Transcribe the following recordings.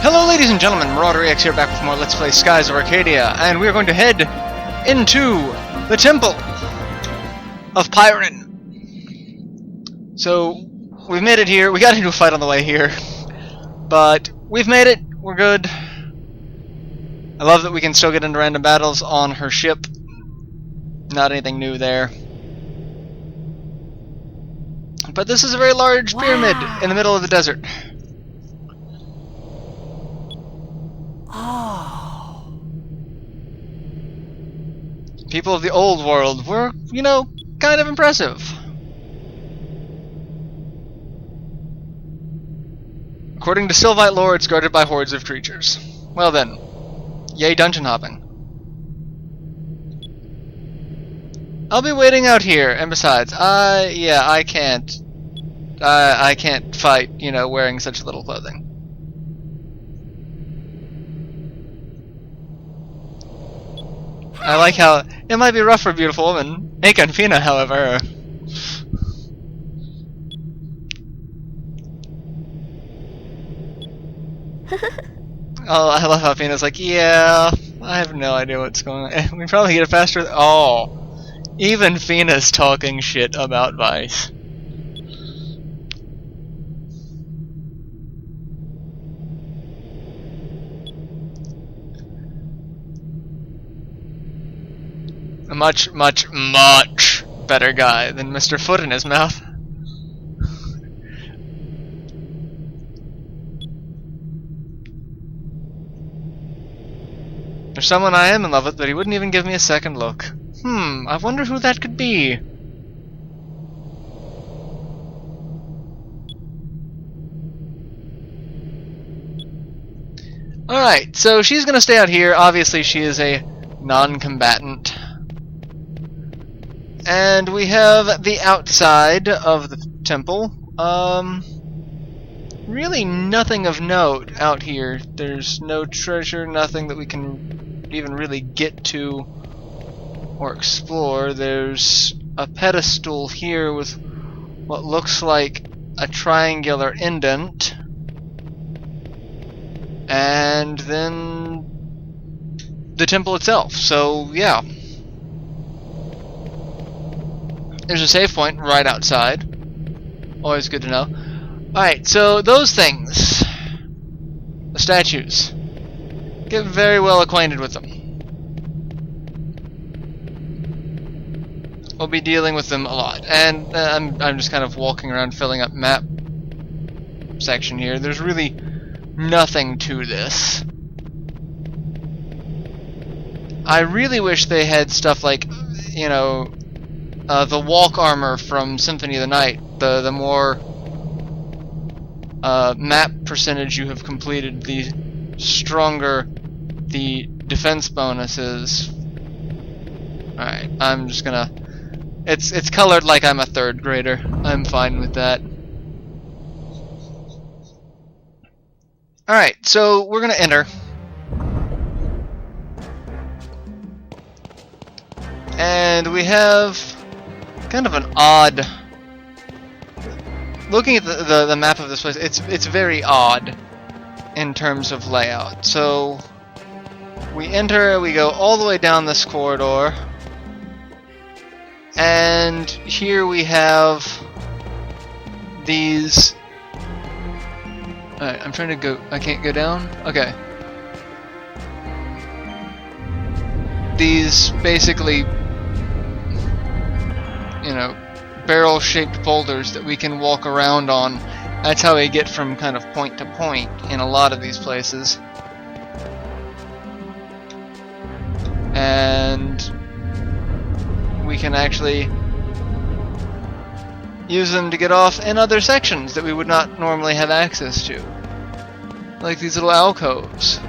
Hello ladies and gentlemen, MarauderEX here back with more Let's Play Skies of Arcadia, and we're going to head into the Temple of Pyrynn. So, we've made it here. We got into a fight on the way here, but we've made it. We're good. I love that we can still get into random battles on her ship. Not anything new there. But this is a very large pyramid in the middle of the desert. People of the old world were, you know, kind of impressive. According to Sylvite lore, it's guarded by hordes of creatures. Well then, yay dungeon hopping. I'll be waiting out here, and besides, I can't fight, you know, wearing such little clothing. I like how it might be rough for a beautiful woman. Fina, however. Oh, I love how Fina's like, yeah, I have no idea what's going on. We probably get it faster. Oh, even Fina's talking shit about Vice. A much, much, much better guy than Mr. Foot in his mouth. There's someone I am in love with, but he wouldn't even give me a second look. I wonder who that could be. Alright, so she's gonna stay out here. Obviously she is a non-combatant. And we have the outside of the temple. Really nothing of note out here. There's no treasure, nothing that we can even really get to or explore. There's a pedestal here with what looks like a triangular indent. And then the temple itself. So, yeah. There's a save point right outside. Always good to know. Alright, so those things. The statues. Get very well acquainted with them. We'll be dealing with them a lot. And I'm just kind of walking around filling up map section here. There's really nothing to this. I really wish they had stuff like, you know, the walk armor from Symphony of the Night. The more map percentage you have completed, the stronger the defense bonus is. Alright, I'm just gonna... It's colored like I'm a third grader. I'm fine with that. Alright, so we're gonna enter. And we have kind of an odd... Looking at the map of this place, it's very odd in terms of layout. So we enter, we go all the way down this corridor, and here we have these... Alright, I'm trying to go... I can't go down? Okay. These basically, you know, barrel-shaped boulders that we can walk around on. That's how we get from kind of point to point in a lot of these places. And we can actually use them to get off in other sections that we would not normally have access to. Like these little alcoves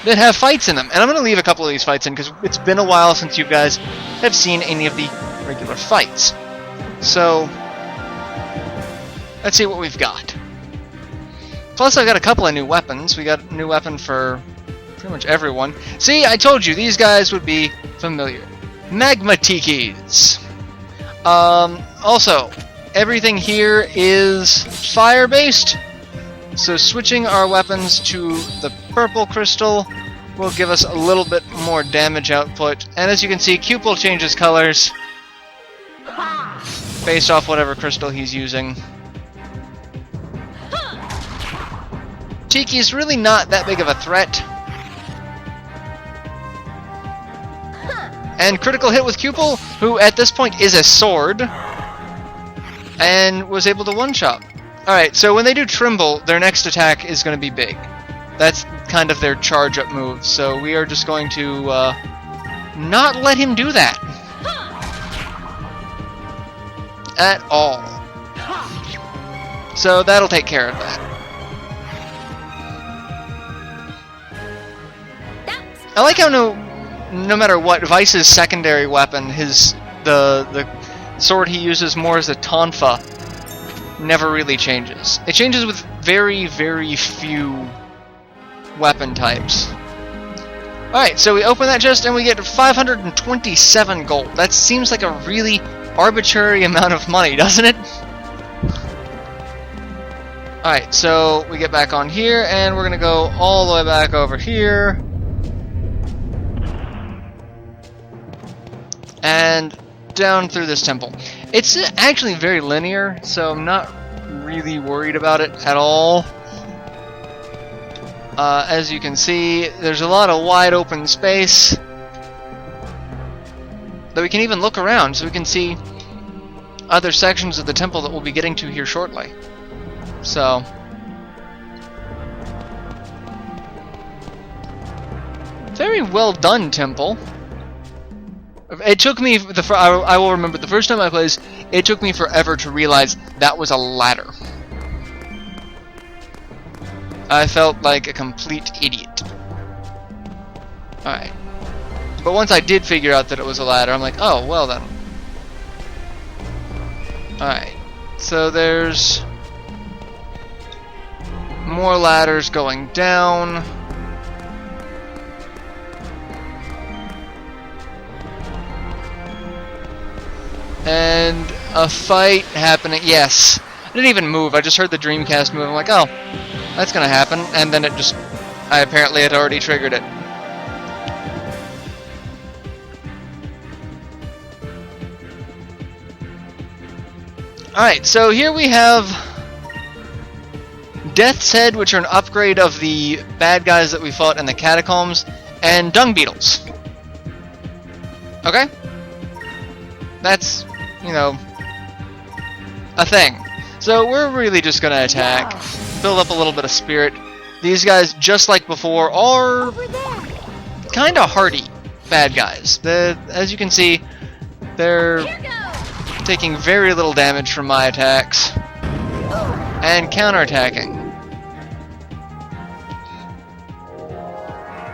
that have fights in them. And I'm going to leave a couple of these fights in because it's been a while since you guys have seen any of the regular fights. So, let's see what we've got. Plus, I've got a couple of new weapons. We got a new weapon for pretty much everyone. See, I told you, these guys would be familiar. Magma Tikis. Also, everything here is fire-based. So switching our weapons to the purple crystal will give us a little bit more damage output. And as you can see, Cupel changes colors based off whatever crystal he's using. Tiki's really not that big of a threat. And critical hit with Cupel, who at this point is a sword, and was able to one-shot. Alright, so when they do Trimble, their next attack is going to be big. That's kind of their charge-up move, so we are just going to not let him do that. At all. So that'll take care of that. I like how no matter what, Vice's secondary weapon, the sword he uses more as a tonfa, never really changes. It changes with very, very few weapon types. Alright, so we open that chest and we get 527 gold. That seems like a really arbitrary amount of money, doesn't it? Alright, so we get back on here and we're gonna go all the way back over here. And down through this temple. It's actually very linear, so I'm not really worried about it at all. As you can see, there's a lot of wide open space that we can even look around, so we can see other sections of the temple that we'll be getting to here shortly. So, very well done, temple. It took me, I will remember, the first time I played this, it took me forever to realize that was a ladder. I felt like a complete idiot. Alright. But once I did figure out that it was a ladder, I'm like, oh, well then. Alright. So there's more ladders going down. And a fight happening. Yes. I didn't even move. I just heard the Dreamcast move. I'm like, oh, that's gonna happen. And then it just... I apparently had already triggered it. Alright, so here we have Death's Head, which are an upgrade of the bad guys that we fought in the catacombs, and Dung Beetles. Okay? That's, you know, a thing. So we're really just gonna attack, build up a little bit of spirit. These guys, just like before, are kinda hardy bad guys. As you can see, they're taking very little damage from my attacks and counterattacking.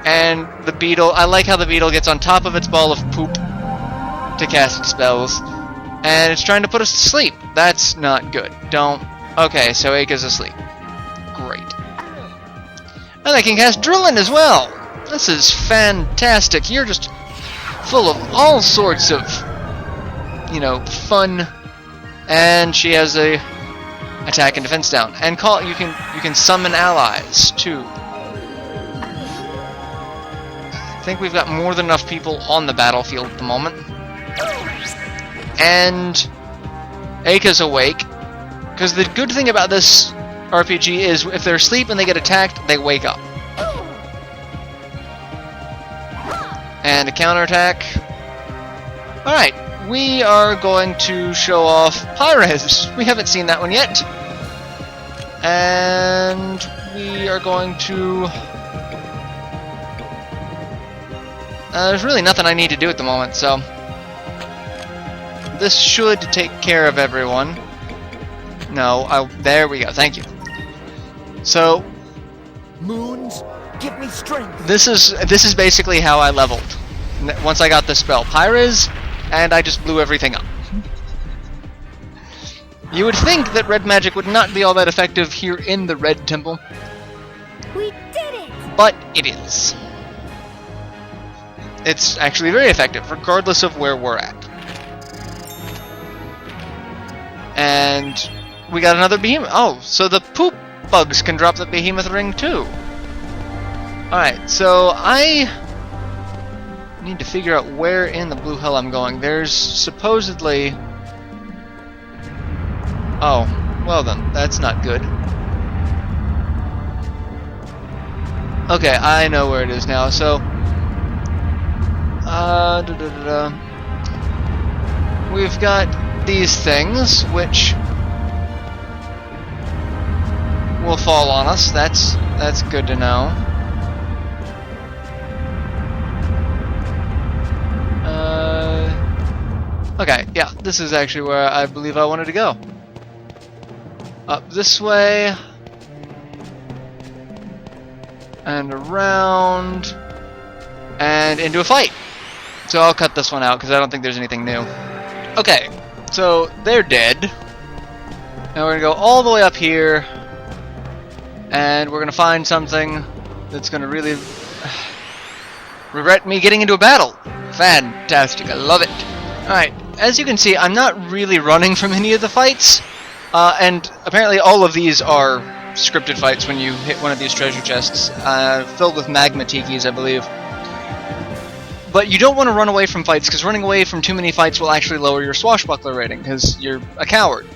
And the beetle, I like how the beetle gets on top of its ball of poop to cast its spells, and it's trying to put us to sleep. That's not good. Don't. Okay, so Aka's asleep. Great. And I can cast Drillin as well. This is fantastic. You're just full of all sorts of, you know, fun. And she has a attack and defense down. And you can summon allies too. I think we've got more than enough people on the battlefield at the moment. And Aka's awake, because the good thing about this RPG is if they're asleep and they get attacked, they wake up. And a counterattack. Alright, we are going to show off Pyrez. We haven't seen that one yet. And we are going to... there's really nothing I need to do at the moment, so... This should take care of everyone. No, there we go. Thank you. So, Moons, give me strength. This is basically how I leveled. Once I got the spell Pyrez, and I just blew everything up. You would think that red magic would not be all that effective here in the Red Temple. We did it! But it is. It's actually very effective, regardless of where we're at. And we got another beam. Oh, so the poop bugs can drop the behemoth ring too. Alright, so I need to figure out where in the blue hell I'm going. There's supposedly... Oh, well then, that's not good. Okay, I know where it is now, so... We've got these things, which will fall on us. That's good to know. Okay, yeah, this is actually where I believe I wanted to go. Up this way. And around. And into a fight. So I'll cut this one out because I don't think there's anything new. Okay, so they're dead. Now we're going to go all the way up here. And we're going to find something that's going to really regret me getting into a battle. Fantastic, I love it. Alright, as you can see, I'm not really running from any of the fights. And apparently all of these are scripted fights when you hit one of these treasure chests. Filled with magma tikis, I believe. But you don't want to run away from fights, because running away from too many fights will actually lower your swashbuckler rating, because you're a coward.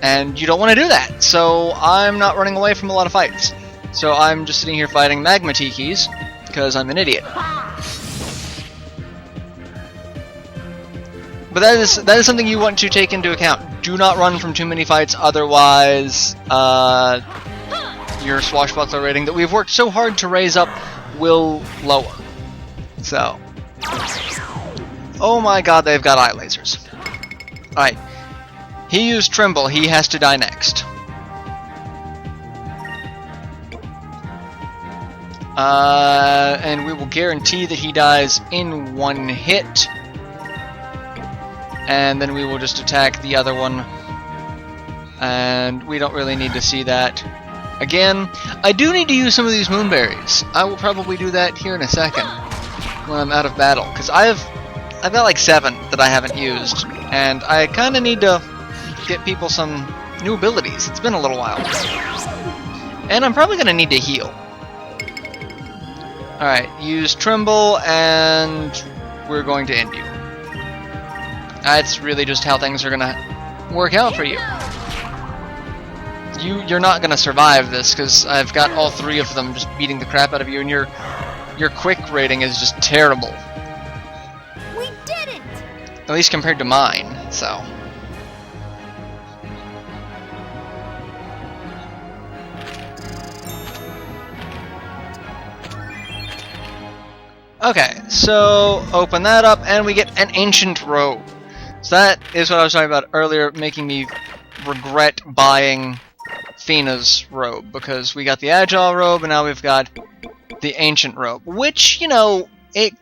And you don't want to do that, so I'm not running away from a lot of fights. So I'm just sitting here fighting magma tikis, because I'm an idiot. But that is something you want to take into account. Do not run from too many fights, otherwise your swashbuckler rating that we've worked so hard to raise up will lower. So... Oh my god, they've got eye lasers. Alright. He used Tremble, he has to die next. And we will guarantee that he dies in one hit. And then we will just attack the other one. And we don't really need to see that. Again, I do need to use some of these moonberries. I will probably do that here in a second. When I'm out of battle. Because I've got like 7 that I haven't used. And I kind of need to get people some new abilities. It's been a little while. And I'm probably going to need to heal. Alright, use Tremble and we're going to end you. That's really just how things are going to work out for you. You're not going to survive this because I've got all 3 of them just beating the crap out of you, and your quick rating is just terrible. We didn't! At least compared to mine, so. Okay, so open that up and we get an ancient robe. So that is what I was talking about earlier, making me regret buying Fina's robe, because we got the Agile robe and now we've got the Ancient robe, which, you know, it,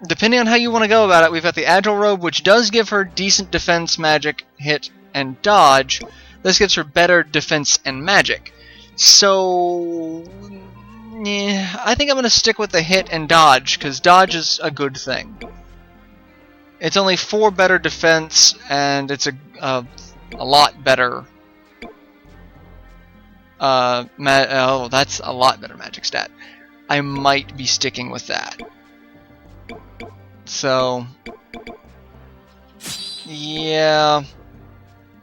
depending on how you want to go about it, we've got the Agile robe, which does give her decent defense, magic, hit, and dodge. This gives her better defense and magic. So, yeah, I think I'm going to stick with the hit and dodge, because dodge is a good thing. It's only 4 better defense, and it's a lot better. Oh, that's a lot better magic stat. I might be sticking with that. So, yeah,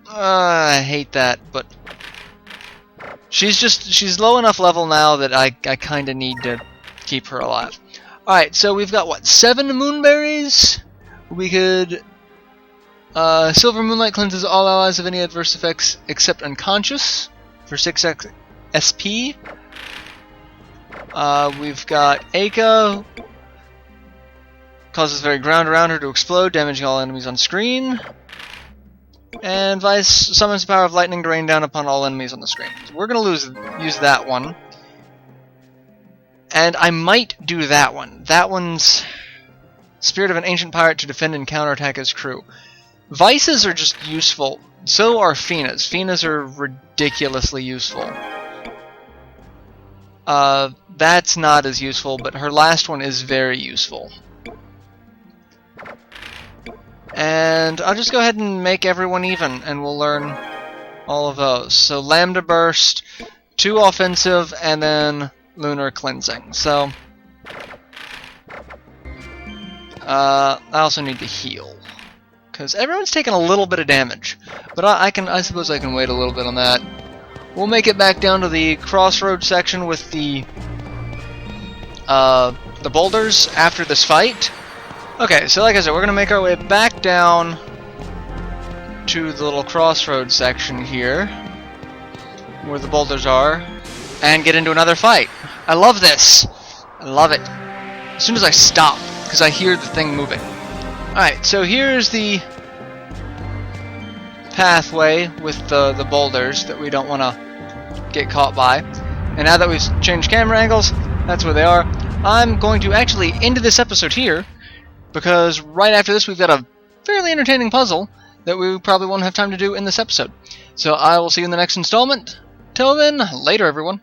I hate that, but she's low enough level now that I kind of need to keep her alive. All right, so we've got what, 7 moonberries? We could. Silver Moonlight cleanses all allies of any adverse effects except unconscious for 6x SP. We've got Aka. Causes very ground around her to explode, damaging all enemies on screen. And Vice summons the power of lightning to rain down upon all enemies on the screen. So we're going to use that one. And I might do that one. That one's Spirit of an Ancient Pirate to defend and counterattack his crew. Vices are just useful. So are Fina's. Fina's are ridiculously useful. That's not as useful, but her last one is very useful. And I'll just go ahead and make everyone even, and we'll learn all of those. So Lambda Burst, 2 offensive, and then Lunar Cleansing. So I also need to heal, because everyone's taking a little bit of damage. But I suppose I can wait a little bit on that. We'll make it back down to the crossroads section with the boulders after this fight. Okay, so like I said, we're gonna make our way back down to the little crossroads section here, where the boulders are, and get into another fight. I love this. I love it. As soon as I stop, because I hear the thing moving. Alright, so here's the pathway with the boulders that we don't want to get caught by. And now that we've changed camera angles, that's where they are. I'm going to actually end this episode here, because right after this we've got a fairly entertaining puzzle that we probably won't have time to do in this episode. So I will see you in the next installment. Till then, later everyone.